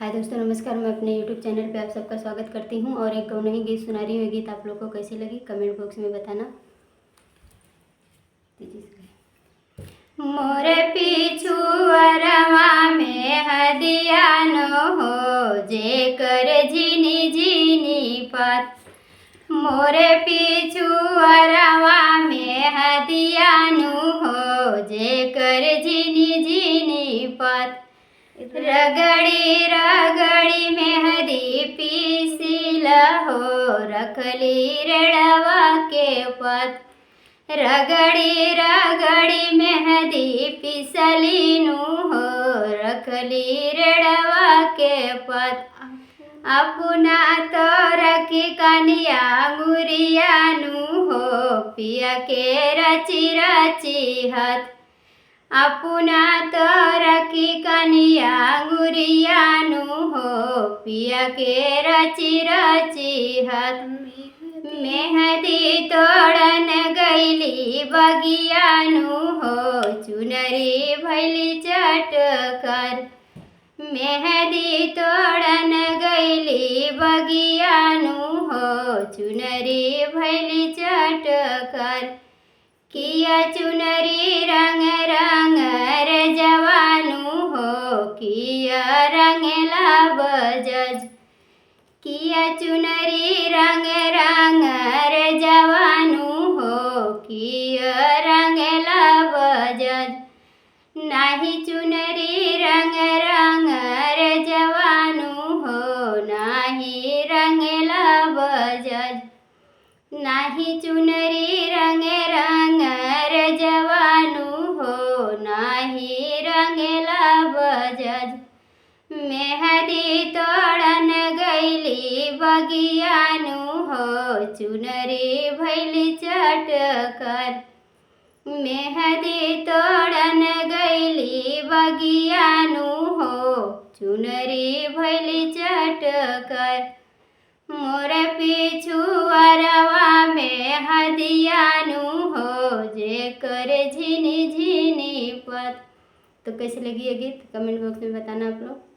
हाय दोस्तों, नमस्कार। मैं अपने यूट्यूब चैनल पे आप सबका स्वागत करती हूँ और एक नई गीत सुना रही हूँ। गीत आप लोग को कैसी लगी कमेंट बॉक्स में बताना। मोरे पीछू अरवा में हदिया न हो जे कर झीनी झीनी पत। मोरे पीछू अरवा में हदिया नु हो जे कर झीनी झीनी पत। रगड़ी रगड़ी मेहदी पीसी लहो रखली रेड़वा के पत। रगड़ी रगड़ी मेहदी पीसली नु हो रखली रेड़वा के पत। अपना तो रखी कनिया गुरिया नु हो पिया के रची रची हथ। अपना तो रखी कनिया गुरिया नु हो पिया के रची रची हथ। मेहदी तोड़न गईली बगिया नु हो चुनरी भैली चटकर। मेहदी तोड़न गईली बगिया नु हो चुनरी भैली चटकर। किया चुनरी रंग रंग रे जवानु हो किया रंगला बजज। किया चुनरी रंग रंग रे जवानु हो किया रंगला बजज। नाही चुनरी रंग रंग रे जवानु हो नाही रंगला बजज। नाही चुनरी रंग रंग रे जवानु हो नाही रंगला बजज। मेहदी तोड़न गईली बगिया नु हो चुनरी भैली चटकर। मेहदी तोड़न गईली बगिया नु हो चुनरी भैली चटकर। मोर पीछू अरवा में हदिया नु हो जे कर झीनी झीनी पत। तो कैसे लगी ये गीत कमेंट बॉक्स में बताना आप लोग।